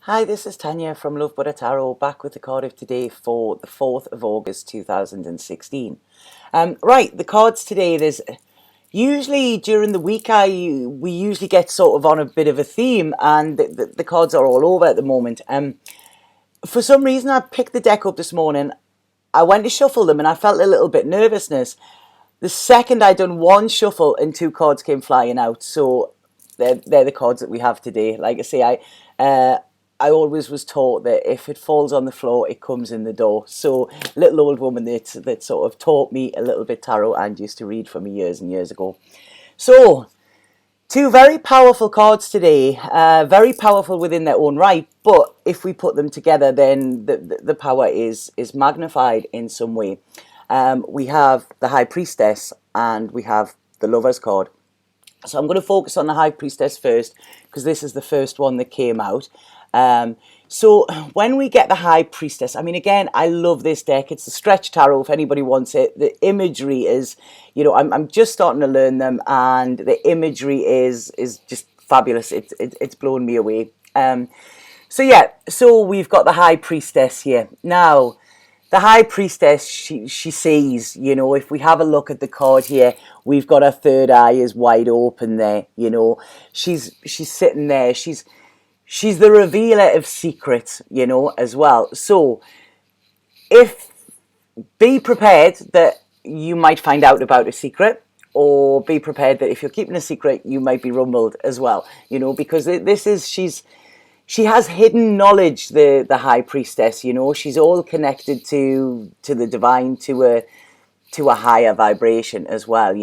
Hi, this is Tanya from Love Buddha Tarot, back with the card of today for the 4th of August 2016. Right, the cards today, there's usually during the week we usually get sort of on a bit of a theme, and the cards are all over at the moment. For some reason I picked the deck up this morning, I went to shuffle them and I felt a little bit nervousness. The second I done one shuffle and two cards came flying out, so they're the cards that we have today. Like I say, I always was taught that if it falls on the floor, it comes in the door. So little old woman that sort of taught me a little bit tarot and used to read for me years and years ago. So two very powerful cards today, very powerful within their own right, but if we put them together, then the power is magnified in some way. We have the High Priestess and we have the Lovers card. So I'm going to focus on the High Priestess first because this is the first one that came out. So when we get the High Priestess, I mean, again, I love this deck. It's the stretch tarot if anybody wants it. The imagery is, I'm just starting to learn them, and the imagery is just fabulous. It's blown me away. So we've got the High Priestess here. Now, the High Priestess, she sees, if we have a look at the card here, we've got her third eye is wide open there, She's sitting there. She's the revealer of secrets, as well. So be prepared that you might find out about a secret, or be prepared that if you're keeping a secret, you might be rumbled as well, because she has hidden knowledge, the High Priestess, she's all connected to the divine, to a higher vibration as well,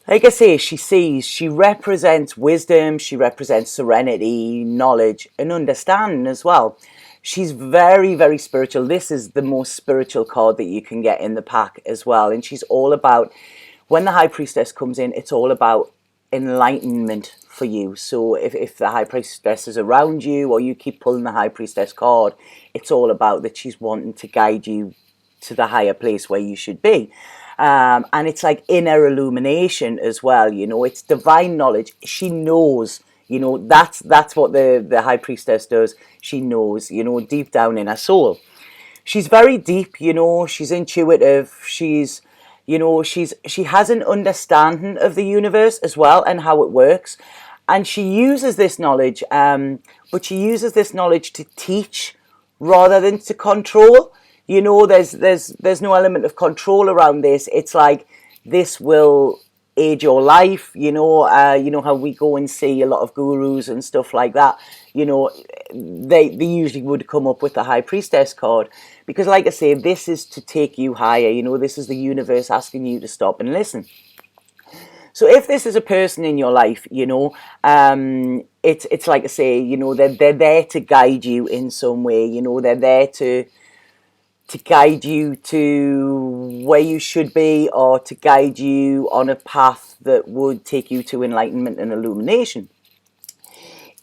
Like I say, she represents wisdom, she represents serenity, knowledge, and understanding as well. She's very, very spiritual. This is the most spiritual card that you can get in the pack as well. And she's all about, when the High Priestess comes in, it's all about enlightenment for you. So if the High Priestess is around you, or you keep pulling the High Priestess card, it's all about that she's wanting to guide you to the higher place where you should be. And it's like inner illumination as well, it's divine knowledge. She knows, that's what the High Priestess does. She knows, deep down in her soul. She's very deep, she's intuitive, she has an understanding of the universe as well and how it works. And she uses this knowledge, but she uses this knowledge to teach rather than to control. There's no element of control around this. It's like, this will aid your life, how we go and see a lot of gurus and stuff like that. They usually would come up with the High Priestess card because, like I say, this is to take you higher. This is the universe asking you to stop and listen. So if this is a person in your life, it's like I say, they're there to guide you in some way. They're there to guide you to where you should be, or to guide you on a path that would take you to enlightenment and illumination.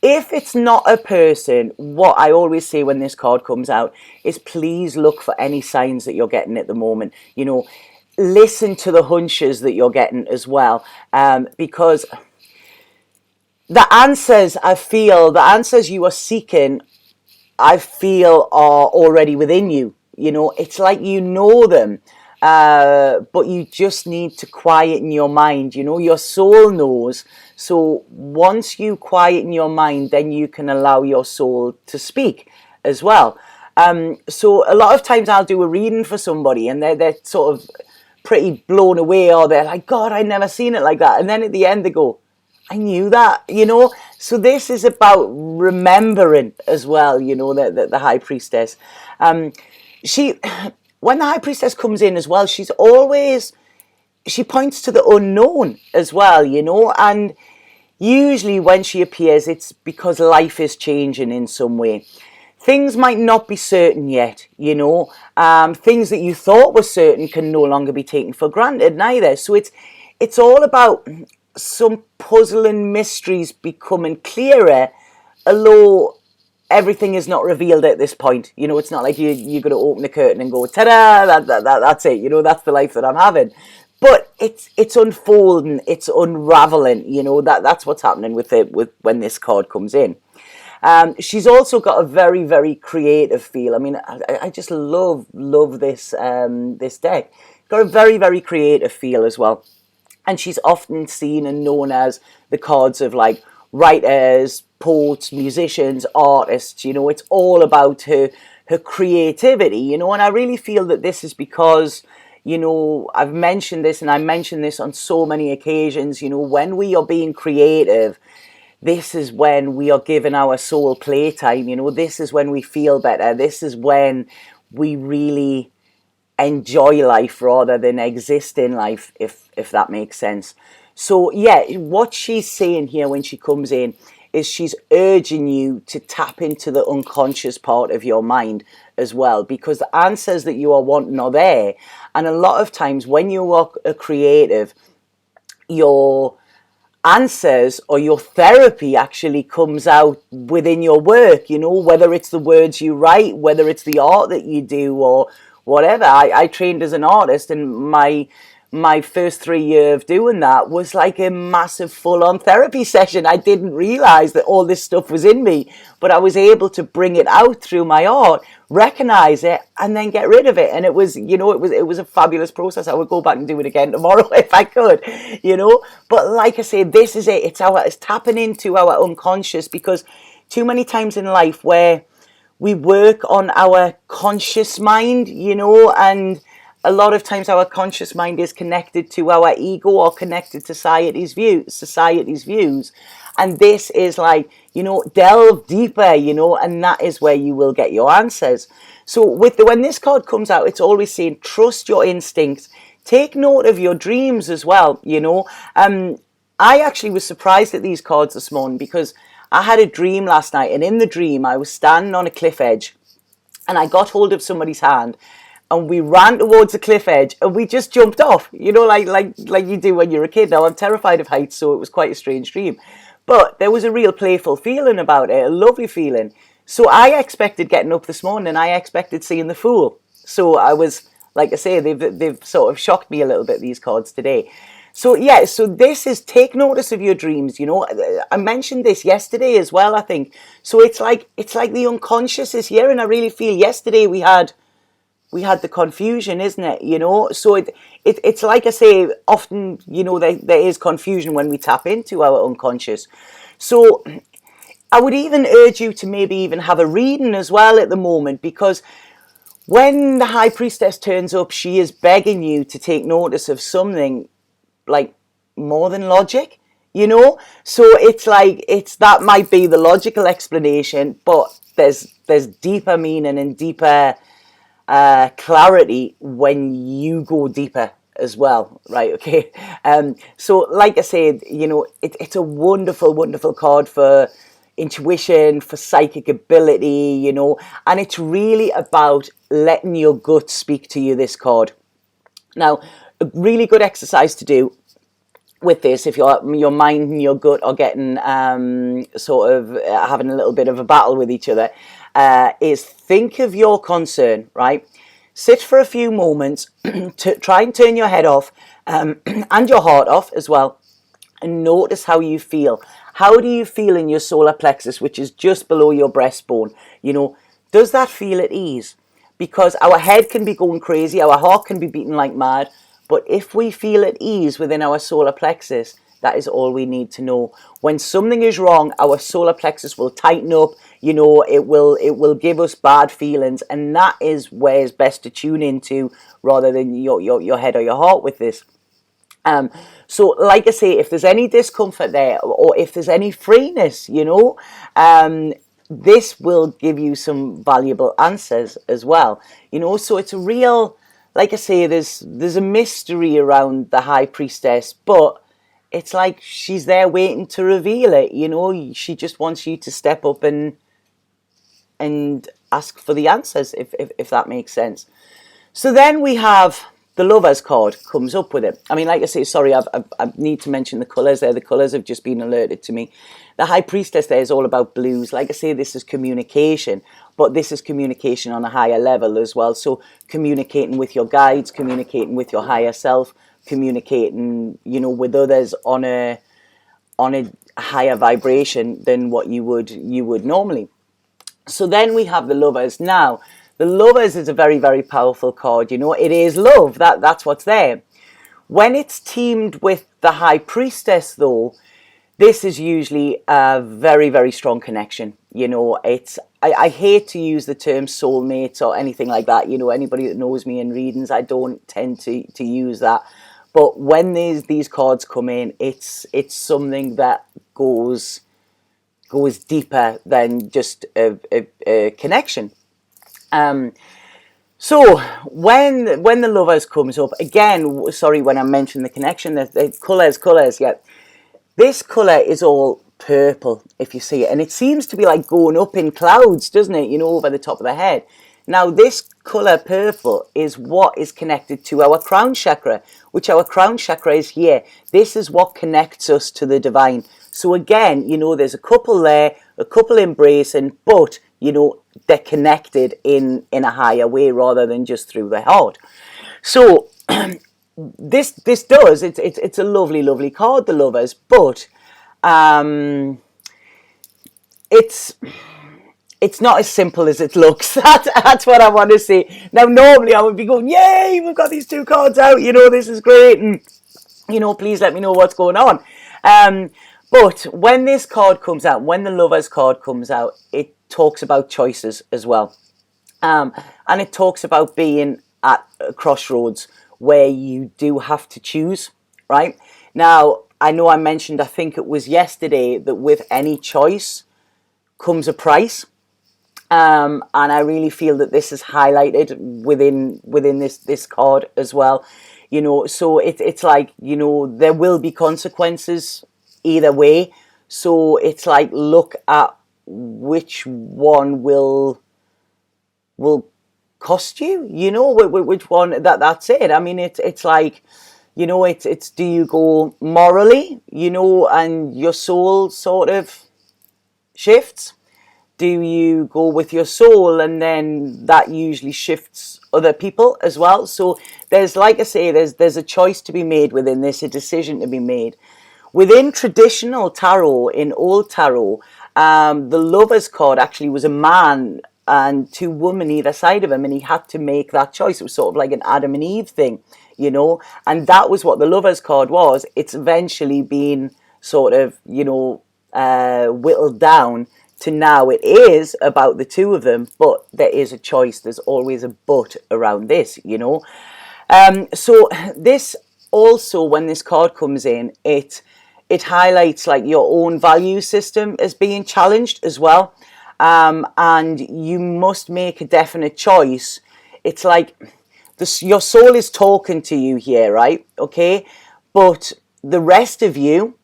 If it's not a person, what I always say when this card comes out is, please look for any signs that you're getting at the moment. Listen to the hunches that you're getting as well, because the answers you are seeking, I feel, are already within you. It's like them, but you just need to quieten your mind. Your soul knows. So once you quieten your mind, then you can allow your soul to speak as well. So a lot of times I'll do a reading for somebody and they're sort of pretty blown away, or they're like, God, I never seen it like that. And then at the end they go, I knew that, So this is about remembering as well, the High Priestess. When the High Priestess comes in as well, she points to the unknown as well, and usually when she appears, it's because life is changing in some way. Things might not be certain yet, things that you thought were certain can no longer be taken for granted neither. So it's all about some puzzling mysteries becoming clearer, although everything is not revealed at this point. It's not like you're going to open the curtain and go, ta-da, that's it. That's the life that I'm having. But it's unfolding, it's unraveling. That's what's happening with when this card comes in. She's also got a very, very creative feel. I mean, I just love this this deck. Got a very, very creative feel as well. And she's often seen and known as the cards of like writers, poets, musicians, artists. You know, it's all about her creativity, you know, and I really feel that this is because, you know, I've mentioned this and I mentioned this on so many occasions, you know, when we are being creative, this is when we are giving our soul playtime, you know, this is when we feel better, this is when we really enjoy life rather than exist in life, if that makes sense. So yeah, what she's saying here when she comes in is she's urging you to tap into the unconscious part of your mind as well, because the answers that you are wanting are there. And a lot of times when you are a creative, your answers or your therapy actually comes out within your work, you know, whether it's the words you write, whether it's the art that you do or whatever. I trained as an artist, and my first 3 years of doing that was like a massive full-on therapy session. I didn't realize that all this stuff was in me, but I was able to bring it out through my art, recognize it, and then get rid of it. And it was, you know, it was a fabulous process. I would go back and do it again tomorrow if I could, you know. But like I say, this is it. It's tapping into our unconscious, because too many times in life where we work on our conscious mind, you know, and a lot of times our conscious mind is connected to our ego or connected to society's views. And this is like, you know, delve deeper, you know, and that is where you will get your answers. So when this card comes out, it's always saying, trust your instincts, take note of your dreams as well, you know. I actually was surprised at these cards this morning, because I had a dream last night, and in the dream I was standing on a cliff edge and I got hold of somebody's hand, and we ran towards the cliff edge and we just jumped off, you know, like you do when you're a kid. Now, I'm terrified of heights, so it was quite a strange dream. But there was a real playful feeling about it, a lovely feeling. So I expected getting up this morning and I expected seeing the Fool. So I was, like I say, they've sort of shocked me a little bit, these cards today. So yeah, so this is take notice of your dreams, you know. I mentioned this yesterday as well, I think. So it's like the unconscious is here, and I really feel yesterday we had the confusion, isn't it? You know, so it's like I say, often, you know, there is confusion when we tap into our unconscious. So I would even urge you to maybe even have a reading as well at the moment, because when the High Priestess turns up, she is begging you to take notice of something like more than logic, you know. So it's like, that might be the logical explanation, but there's deeper meaning and deeper clarity when you go deeper as well, right? Okay. So like I said, you know, it's a wonderful, wonderful card for intuition, for psychic ability, you know, and it's really about letting your gut speak to you, this card. Now, a really good exercise to do with this, if your mind and your gut are getting sort of having a little bit of a battle with each other, is think of your concern, right? Sit for a few moments to try and turn your head off and your heart off as well, and notice how you feel. How do you feel in your solar plexus, which is just below your breastbone? You know, does that feel at ease? Because our head can be going crazy, our heart can be beating like mad, but if we feel at ease within our solar plexus, that is all we need to know. When something is wrong, our solar plexus will tighten up, you know, it will give us bad feelings, and that is where it's best to tune into rather than your head or your heart with this. So like I say, if there's any discomfort there, or if there's any freeness, you know, this will give you some valuable answers as well, you know. So it's a real, like I say, there's a mystery around the High Priestess, but it's like she's there waiting to reveal it, you know. She just wants you to step up and ask for the answers, if that makes sense. So then we have the Lovers card comes up with it. I mean, like I say, sorry, I need to mention the colours there. The colours have just been alerted to me. The High Priestess there is all about blues. Like I say, this is communication, but this is communication on a higher level as well. So communicating with your guides, communicating with your higher self, communicating, you know, with others on a a higher vibration than what you would normally. So then we have the Lovers. Now, the Lovers is a very, very powerful card. You know, it is love. That's what's there. When it's teamed with the High Priestess, though, this is usually a very, very strong connection. You know, I hate to use the term soulmates or anything like that. You know, anybody that knows me in readings, I don't tend to use that. But when these cards come in, it's something that goes deeper than just a connection. So when the Lovers comes up again, sorry, when I mentioned the connection, the colours, yeah. This colour is all purple, if you see it, and it seems to be like going up in clouds, doesn't it? You know, over the top of the head. Now, this colour purple is what is connected to our crown chakra, which our crown chakra is here. This is what connects us to the divine. So again, you know, there's a couple there, a couple embracing, but, you know, they're connected in a higher way rather than just through the heart. So this does, it's a lovely card, the Lovers, but it's not as simple as it looks. That's what I want to say. Now, normally I would be going, yay, we've got these two cards out, you know, this is great, and, you know, please let me know what's going on. But when this card comes out, when the Lovers card comes out, it talks about choices as well. And it talks about being at a crossroads where you do have to choose, right? Now, I know I mentioned, I think it was yesterday, that with any choice comes a price. And I really feel that this is highlighted within this card as well. You know, so it's like, you know, there will be consequences either way. So it's like, look at which one will cost you, you know, which one, that's it. I mean, it's like, you know, it's do you go morally, you know, and your soul sort of shifts? Do you go with your soul, and then that usually shifts other people as well? So there's, like I say, there's a choice to be made within this, a decision to be made. Within traditional tarot, in old tarot, the Lovers card actually was a man and two women either side of him, and he had to make that choice. It was sort of like an Adam and Eve thing, you know, and that was what the Lovers card was. It's eventually been sort of, you know, whittled down to now it is about the two of them, but there is a choice. There's always a but around this, you know. So this also, when this card comes in, it highlights like your own value system as being challenged as well. And you must make a definite choice. It's like your soul is talking to you here, right? Okay, but the rest of you,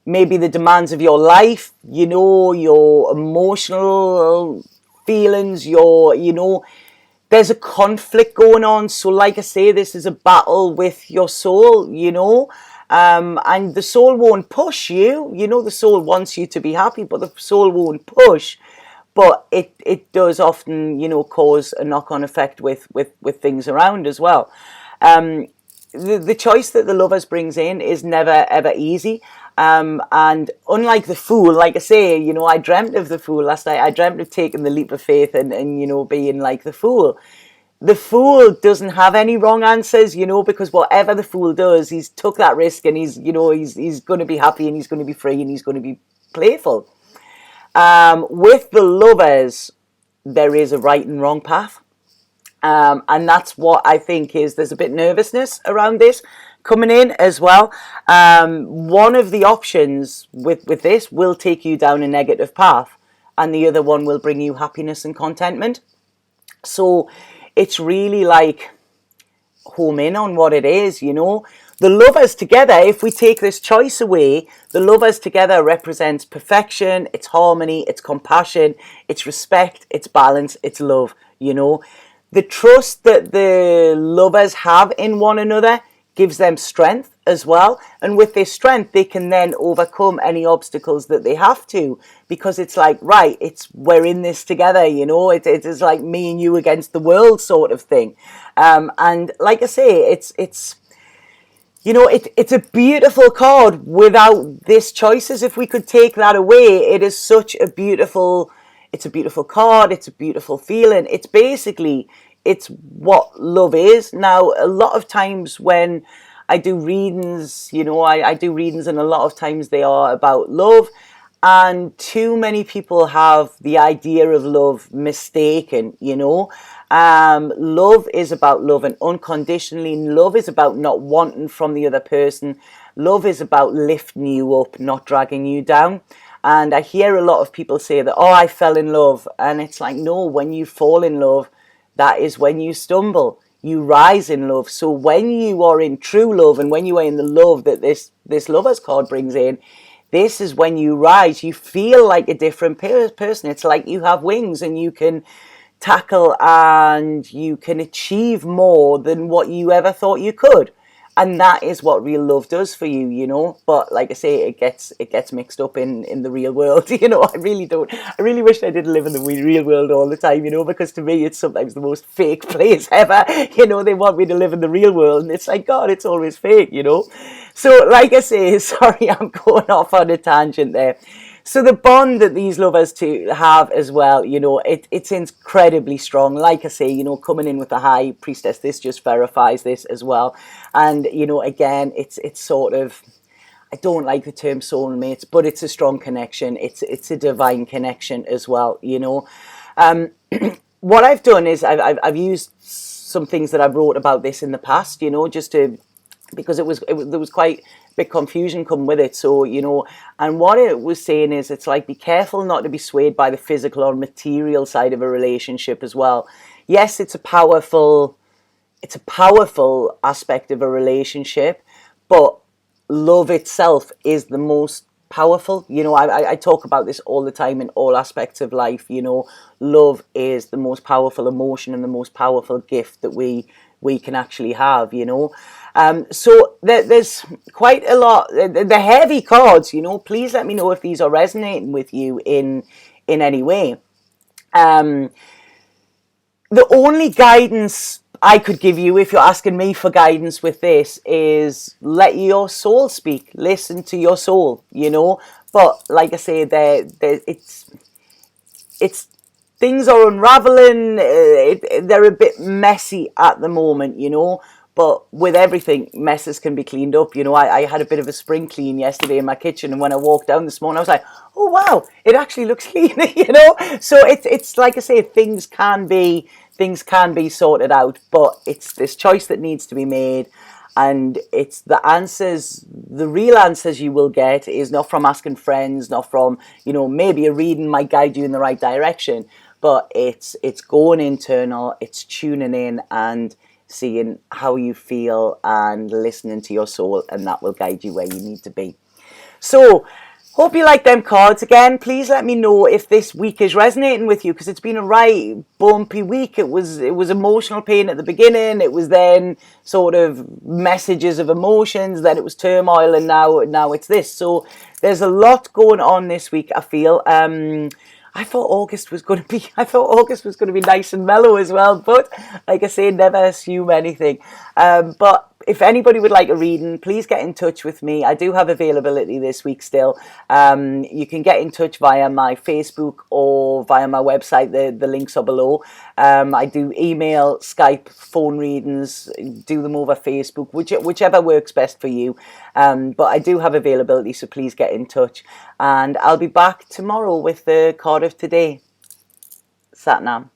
maybe the demands of your life, you know, your emotional feelings, you know, there's a conflict going on. So like I say, this is a battle with your soul, you know, and the soul won't push you, you know, the soul wants you to be happy, but the soul won't push. But it does often, you know, cause a knock-on effect with things around as well. The choice that the Lovers brings in is never, ever easy. And unlike the Fool, like I say, you know, I dreamt of the Fool last night. I dreamt of taking the leap of faith and you know, being like the Fool. The Fool doesn't have any wrong answers, you know, because whatever the Fool does, he's took that risk, and he's, you know, he's going to be happy, and he's going to be free, and he's going to be playful. With the Lovers, there is a right and wrong path. And that's what I think is, there's a bit nervousness around this coming in as well. One of the options with this will take you down a negative path, and the other one will bring you happiness and contentment. So it's really like home in on what it is, you know. The Lovers together, if we take this choice away, the Lovers together represents perfection, it's harmony, it's compassion, it's respect, it's balance, it's love, you know. The trust that the Lovers have in one another gives them strength as well. And with this strength, they can then overcome any obstacles that they have to, because it's like, right, we're in this together, you know, it is like me and you against the world sort of thing. And like I say, you know, it's a beautiful card without this choices. If we could take that away, it is such a beautiful, it's a beautiful card. It's a beautiful feeling. It's basically, it's what love is. Now, a lot of times when I do readings, you know, I do readings, and a lot of times they are about love. And too many people have the idea of love mistaken, you know. Love is about loving unconditionally. Love is about not wanting from the other person. Love is about lifting you up, not dragging you down. And I hear a lot of people say that, oh, I fell in love. And it's like, no, when you fall in love, that is when you stumble. You rise in love. So when you are in true love, and when you are in the love that this lovers card brings in, this is when you rise. You feel like a different person. It's like you have wings, and you can tackle and you can achieve more than what you ever thought you could. And that is what real love does for you, you know. But like I say, it gets mixed up in the real world, you know. I really don't. I really wish I didn't live in the real world all the time, you know, because to me it's sometimes the most fake place ever. You know, they want me to live in the real world, and it's like, God, it's always fake, you know. So like I say, sorry, I'm going off on a tangent there. So the bond that these lovers to have as well, you know, it's incredibly strong. Like I say, you know, coming in with the high priestess, this just verifies this as well. And, you know, again, it's sort of, I don't like the term soulmates, but it's a strong connection. It's a divine connection as well, you know. What I've done is I've used some things that I've wrote about this in the past, you know, just to, because there was quite big confusion come with it. So, you know, and what it was saying is, it's like, be careful not to be swayed by the physical or material side of a relationship as well. Yes, it's a powerful aspect of a relationship, but love itself is the most powerful. You know, I talk about this all the time in all aspects of life. You know, love is the most powerful emotion and the most powerful gift that we can actually have, you know. So there's quite a lot. The heavy cards, you know, please let me know if these are resonating with you in any way. The only guidance I could give you, if you're asking me for guidance with this, is let your soul speak. Listen to your soul, you know. But like I say, it's things are unraveling. They're a bit messy at the moment, you know. But with everything, messes can be cleaned up. You know, I had a bit of a spring clean yesterday in my kitchen, and when I walked down this morning, I was like, oh wow, it actually looks clean, you know. So it's like I say, things can be sorted out, but it's this choice that needs to be made. And it's the answers, the real answers you will get is not from asking friends, not from, you know, maybe a reading might guide you in the right direction, but it's going internal, it's tuning in and seeing how you feel and listening to your soul, and that will guide you where you need to be. So hope you like them cards. Again, please let me know if this week is resonating with you, because it's been a right bumpy week. It was emotional pain at the beginning, it was then sort of messages of emotions, then it was turmoil, and now it's this. So there's a lot going on this week, I feel. I thought August was going to be nice and mellow as well, but like I say, never assume anything. But if anybody would like a reading, please get in touch with me. I do have availability this week still. You can get in touch via my Facebook or via my website. The links are below. I do email, Skype, phone readings, do them over Facebook, whichever works best for you. But I do have availability, so please get in touch. And I'll be back tomorrow with the card of today. Satnam.